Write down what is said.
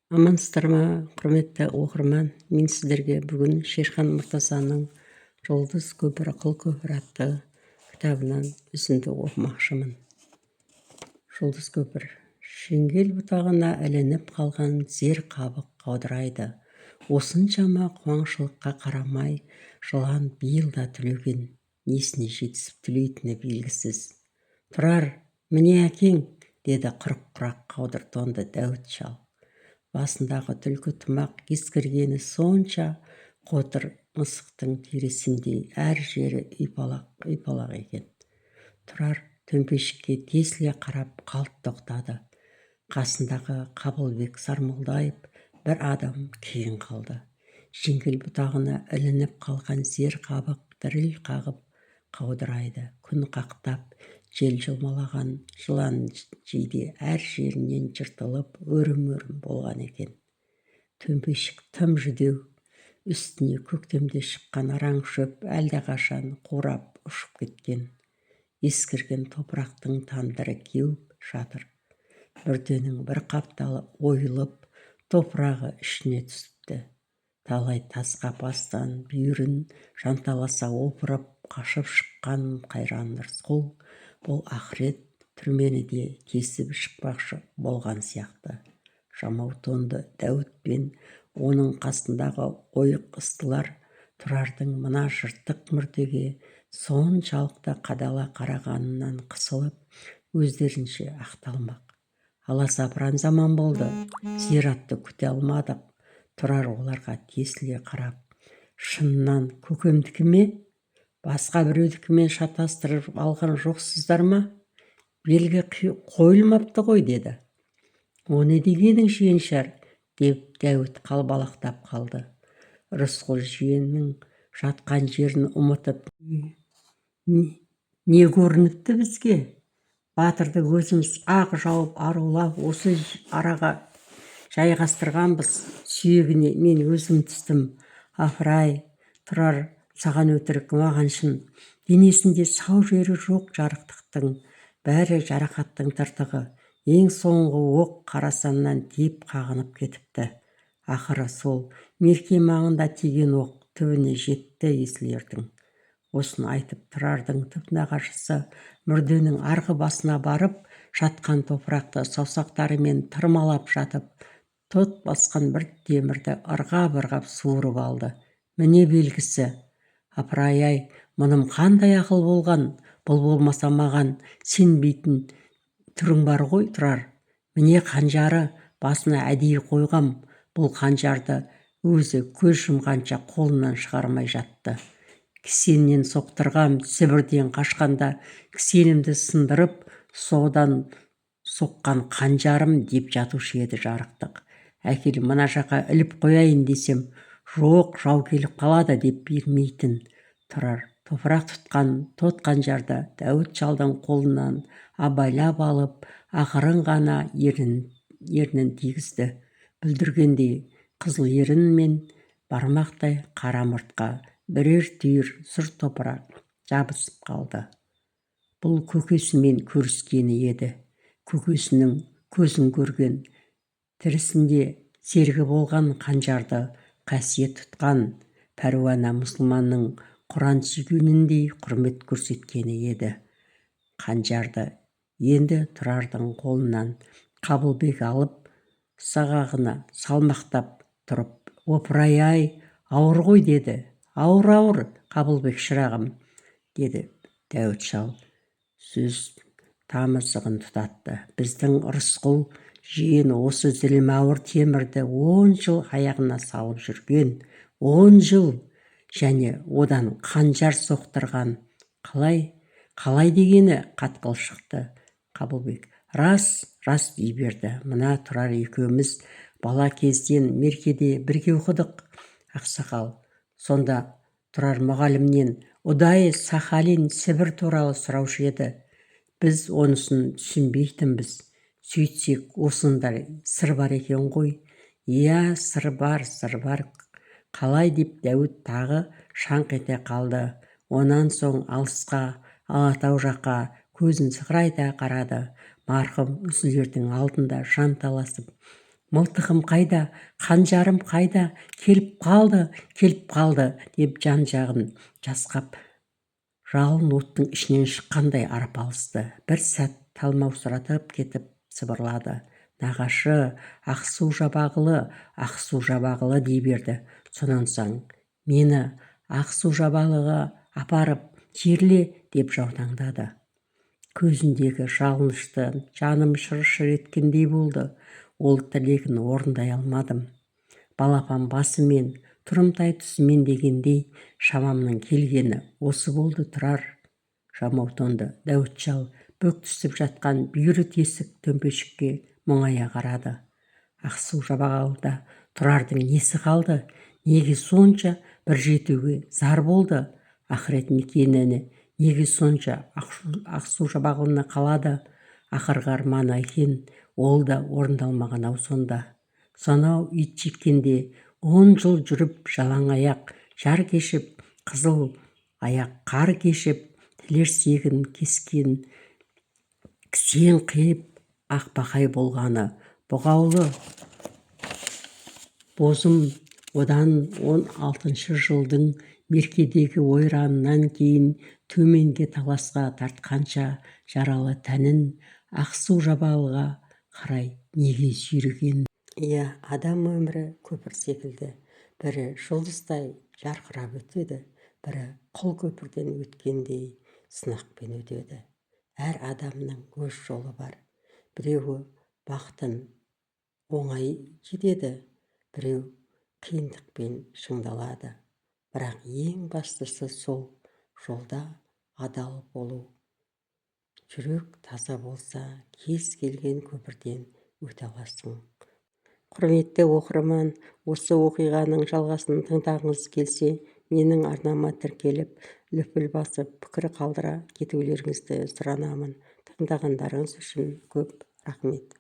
Амансыздар ма, құрметті оқырман? Мен сіздерге бүгін Шерхан Мұртазаның «Жұлдыз көпірі, қыл көпірі» атты кітабынан үзінді оқымақшымын. Жұлдыз көпір. Шеңгел бұтағына ілініп қалған зер қабық қаудырайды. Осыншама қуаңшылыққа қарамай, жылан биыл да түлеген, несіне жетісіп түлейтіні белгісіз. «Тұрар, міне әкең!» деді құрық-құрақ қаудыр тонды Дәуіт шал. Басындағы түлкі тымақ ескіргені сонша, қотыр мысықтың терісіндей әр жері ұйпалақ екен. Тұрар төмпешікке тесіле қарап қалт тоқтады. Қасындағы Қабылбек сармолдайып бір адам кейін қалды. Жеңгел бұтағына ілініп қалған зер қабық діріл қағып қаудырайды. Күн қақтап, жел жұлмалаған жылан жейде әр жерінен жыртылып өрім-өрім болған екен. Төмпешік тым жүдеу, үстіне көктемде шыққан араң шөп әлдеқашан қурап ұшып кеткен. Ескірген топырақтың тандыры кеуіп жатыр. Бүрденің бір қапталы ойылып, топырағы ішіне түсіпті. Талай тасқа бастан бүйірін жанталаса опырып, қашып шыққан қайран Рысқұл бұл ақырет түрмені де кесіп шықпақшы болған сияқты. Жамау тонды Дәуіт пен оның қасындағы ойық ыстылар Тұрардың мына жыртық мүрдеге соншалықты қадала қарағанынан қысылып, өздерінше ақталмақ. Аласапыран заман болды, зиратты күте алмадық. Тұрар оларға тесіле қарап, шыннан көкемдікі ме? Басқа біреудікімен шатастырып алған жоқсыздар ма? Белгі қойылмапты ғой, деді. Оны дегенің жиеншар, деп Дәуіт қалбалақтап қалды. Рысқұл жиеннің жатқан жерін ұмытып, не көрініпті бізге? Батырды өзіміз ақ жауып арулап осы араға жайғастырғанбыз. Сүйегіне мен өзім түстім. Апырай, Тұрар, саған өтірік, маған шын. Денесінде сау жері жоқ жарықтықтың, бәрі жарақаттың тыртығы. Ең соңғы оқ қарасаннан тиіп қағынып кетіпті. Ақыры сол мерке маңында тиген оқ түбіне жетті есілердің. Осыны айтып, Тұрардың түп нағашысы мүрденің арғы басына барып, жатқан топырақты саусақтарымен тырмалап жатып, тот басқан бір темірді ырғап суырып алды. Міне белгісі. Апырай-ай, мұным қандай ақыл болған, бұл болмаса маған сенбейтін түрің бар ғой, Тұрар. Міне қанжары, басына әдейі қойғам. Бұл қанжарды өзі көз жұмғанша қолынан шығармай жатты. Кісеннен соқтырғам, Сібірден қашқанда кісенімді сындырып, содан соққан қанжарым деп жатушы еді жарықтық. Әкел мына жаққа іліп қояйын десем, жоқ, жау келіп қалады деп бермейтін. Тұрар топырақ тұтқан тот қанжарды Дәуіт шалдың қолынан абайлап алып, ақырын ғана ернін тигізді. Бүлдіргендей қызыл ерін мен бармақтай қара мұртқа бірер түйір сұр топырақ жабысып қалды. Бұл көкесімен көріскені еді. Көкесінің көзін көрген, тірісінде серігі болған қанжарды қасиет тұтқан пәруана мұсылманның Құран сүйгеніндей құрмет көрсеткені еді. Қанжарды енді Тұрардың қолынан Қабылбек алып, сағағына салмақтап тұрып, опырай-ай, ауыр ғой, деді. Ауыр, Қабылбек шырағым, деді Дәуіт шал. Сөз тамызығын тұтатты. Біздің Рысқұл жиен осы зілмауыр темірді 10 жыл аяғына салып жүрген. 10 жыл, және одан қанжар соқтырған. Қалай дегені қатқыл шықты. Қабылбек рас дей берді. Мына Тұрар екеуміз бала кезден меркеде бірге оқыдық. Ақсақал, сонда Тұрар мұғалімнен ұдайы Сахалин, Сібір туралы сұраушы еді. Біз онысын түсінбейтінбіз. Сөйтсек, осындай сыр бар екен ғой. Иә, сыр бар. Қалай деп Дәуіт тағы шаңқ ете қалды. Онан соң алысқа, Алатау жаққа көзін сығырайта қарады. Марқұм үзілердің алдында жанталасып, мылтығым қайда, қанжарым қайда, келіп қалды, деп жан-жағын жасқап, жалын оттың ішінен шыққандай арпалысты. Бір сәт талмаусыратып кетіп сыбырлады: «Нағашы, Ақсу-Жабағылы дей берді. Сонан соң мені Ақсу-Жабағылыға апарып жерле», деп жаутаңдады. Көзіндегі жалыныштан жаным шыр-шыр еткендей болды. Ол тілегін орындай алмадым. Балапан басымен, тұрымтай тұсымен дегендей, шамамның келгені осы болды. Тұрар жамау тонды Дәуітжал бүк түсіп жатқан бүйірі тесік төмпешікке мұңая қарады. Ақсу-Жабағылыда Тұрардың несі қалды? Неге сонша бір жетуге зар болды? Ақырет мекеніне неге сонша Ақсу-Жабағылыны қалады? Ақырғы арманы екен, ол да орындалмаған-ау сонда. Сонау ит жеккенде 10 жыл жүріп жалаң аяқ, жар кешіп, қызыл аяқ қар кешіп, тілерсегін кескен кісен қиып ақбақай болғаны бұғаулы бозым одан 16 жылдың меркедегі ойранынан кейін төменге таласқа тартқанша жаралы тәнін Ақсу-Жабағылыға қарай неге сүйреген? Иә, адам өмірі көпір секілді. Бірі жұлдыздай жарқырап өтеді, бірі құл көпірден өткендей сынақпен өтеді. Әр адамның өз жолы бар. Біреуі бақытын оңай жетеді, біреу қиындықпен шыңдалады. Бірақ ең бастысы сол жолда адал болу. Жүрек таза болса, кез келген көпірден өте аласың. Құрметті оқырман, осы оқиғаның жалғасын тыңдағыңыз келсе, менің арнама тіркеліп, лүпіл басып, пікір қалдыра кетулеріңізді сұранамын. Тыңдағандарыңыз үшін көп рахмет.